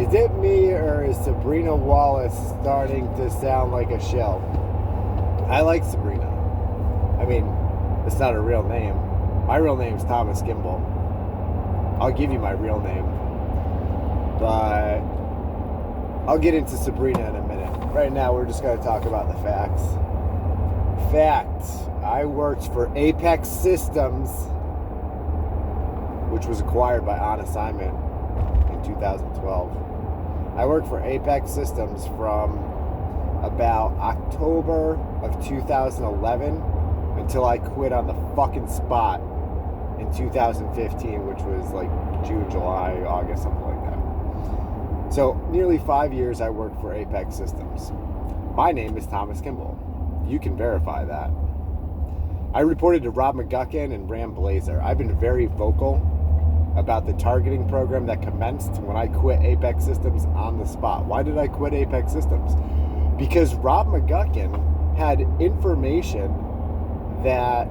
Is it me or is Sabrina Wallace starting to sound like a shell? I like Sabrina. I mean, it's not her real name. My real name is Thomas Kimball. I'll give you my real name. But I'll get into Sabrina in a minute. Right now, we're just going to talk about the facts. Facts. I worked for Apex Systems, which was acquired by On Assignment in 2012. I worked for Apex Systems from about October of 2011 until I quit on the fucking spot in 2015, which was like June, July, August, something like that. So nearly 5 years I worked for Apex Systems. My name is Thomas Kimball. You can verify that. I reported to Rob McGuckin and Ram Blazer. I've been very vocal about the targeting program that commenced when I quit Apex Systems on the spot. Why did I quit Apex Systems? Because Rob McGuckin had information that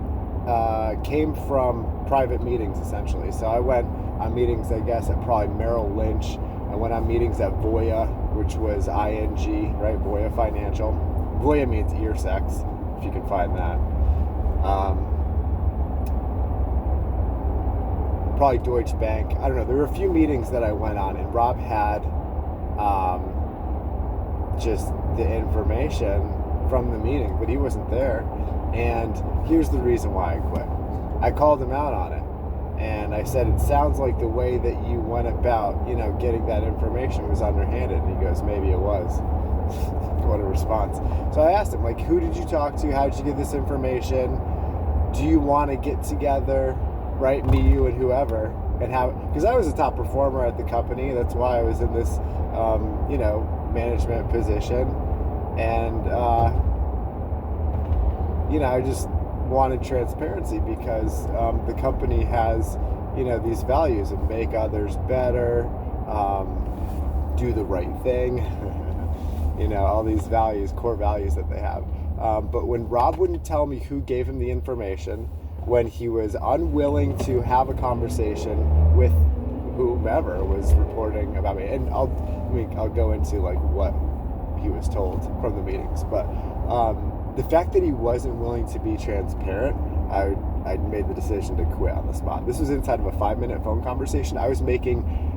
came from private meetings, essentially. So I went on meetings, I guess, at probably Merrill Lynch. I went on meetings at Voya, which was ING, right? Voya Financial. Voya means ear sex, if you can find that. Probably Deutsche Bank. I don't know. There were a few meetings that I went on, and Rob had just the information from the meeting, but he wasn't there. And here's the reason why I quit. I called him out on it, and I said, it sounds like the way that you went about, getting that information was underhanded. And he goes, maybe it was. What a response. So I asked him, who did you talk to? How did you get this information? Do you want to get together, right? Me, you, and whoever, and have, because I was a top performer at the company. That's why I was in this, management position. And, I just wanted transparency because the company has, these values of make others better, do the right thing, all these values, core values that they have. But when Rob wouldn't tell me who gave him the information, when he was unwilling to have a conversation with whomever was reporting about me, and I'll go into what he was told from the meetings, but the fact that he wasn't willing to be transparent, I made the decision to quit on the spot. This was inside of a 5-minute phone conversation. I was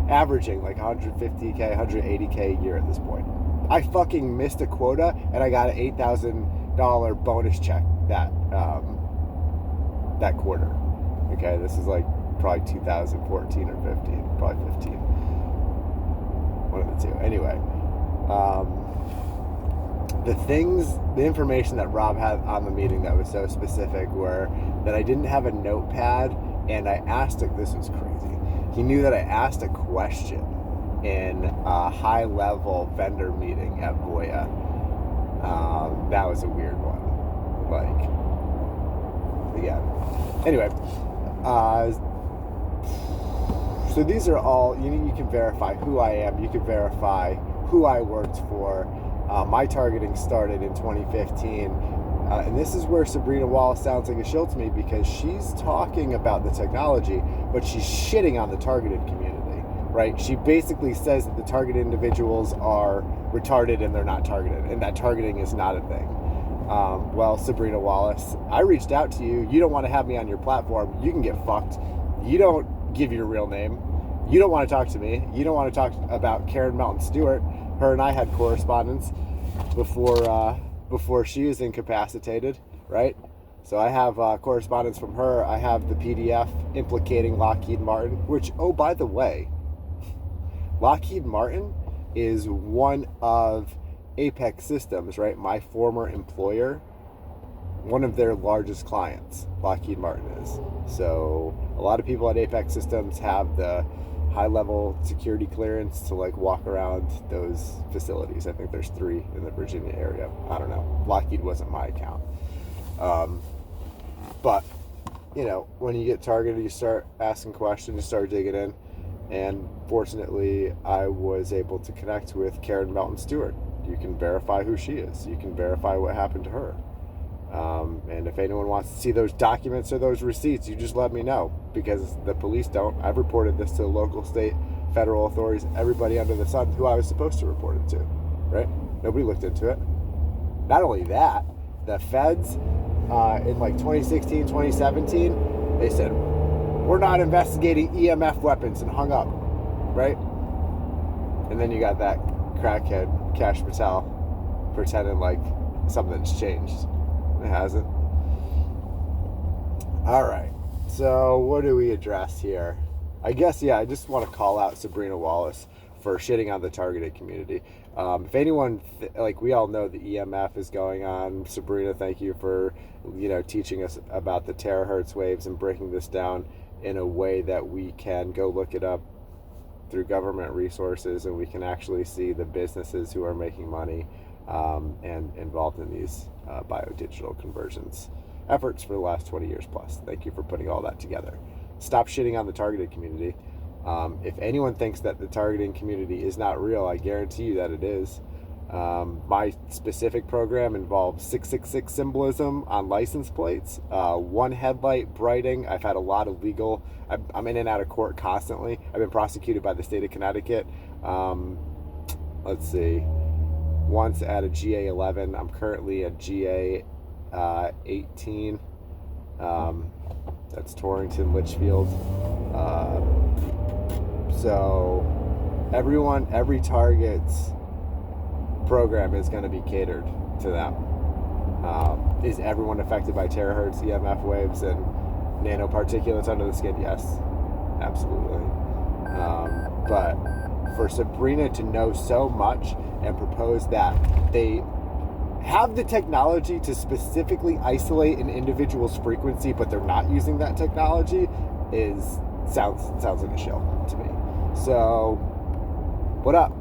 averaging like 150K, 180K a year at this point. I fucking missed a quota, and I got an $8,000 bonus check that quarter. Okay, this is probably 2014 or 15, probably 15. One of the two. Anyway, the information that Rob had on the meeting that was so specific were that I didn't have a notepad, and I asked, this was crazy. He knew that I asked a question in a high-level vendor meeting at Voya. That was a weird one. Anyway, so these are all, you can verify who I am, you can verify who I worked for. My targeting started in 2015, and this is where Sabrina Wallace sounds like a shill to me, because she's talking about the technology, but she's shitting on the targeted community, right? She basically says that the targeted individuals are retarded and they're not targeted, and that targeting is not a thing. Well, Sabrina Wallace, I reached out to you. You don't want to have me on your platform. You can get fucked. You don't give your real name. You don't want to talk to me. You don't want to talk about Karen Melton Stewart. Her and I had correspondence before she is incapacitated, right? So I have correspondence from her. I have the PDF implicating Lockheed Martin, which, oh, by the way, Lockheed Martin is one of Apex Systems, right? My former employer, one of their largest clients, Lockheed Martin is. So a lot of people at Apex Systems have the high-level security clearance to walk around those facilities. I think there's 3 in the Virginia area. I don't know. Lockheed wasn't my account. But, when you get targeted, you start asking questions, you start digging in. And fortunately, I was able to connect with Karen Melton Stewart. You can verify who she is. You can verify what happened to her. And if anyone wants to see those documents or those receipts, you just let me know, because the police don't. I've reported this to the local state federal authorities, everybody under the sun who I was supposed to report it to, right? Nobody looked into it. Not only that, the feds in like 2016, 2017, they said, we're not investigating EMF weapons, and hung up, right? And then you got that crackhead, Kash Patel, pretending like something's changed. It hasn't. All right. So what do we address here? I guess, I just want to call out Sabrina Wallace for shitting on the targeted community. If anyone, we all know the EMF is going on. Sabrina, thank you for, teaching us about the terahertz waves and breaking this down in a way that we can go look it up through government resources, and we can actually see the businesses who are making money and involved in these biodigital conversions efforts for the last 20 years plus. Thank you for putting all that together. Stop shitting on the targeted community. If anyone thinks that the targeting community is not real, I guarantee you that it is. My specific program involves 666 symbolism on license plates, one headlight brighting. I've had a lot of legal, I'm in and out of court constantly. I've been prosecuted by the state of Connecticut. Let's see, once at a GA 11. I'm currently at GA 18. That's Torrington, Litchfield. So every target's program is going to be catered to them. Is everyone affected by terahertz, EMF waves, and nanoparticulates under the skin? Yes, absolutely. But for Sabrina to know so much and propose that they have the technology to specifically isolate an individual's frequency, but they're not using that technology, sounds like a shill to me. So, what up?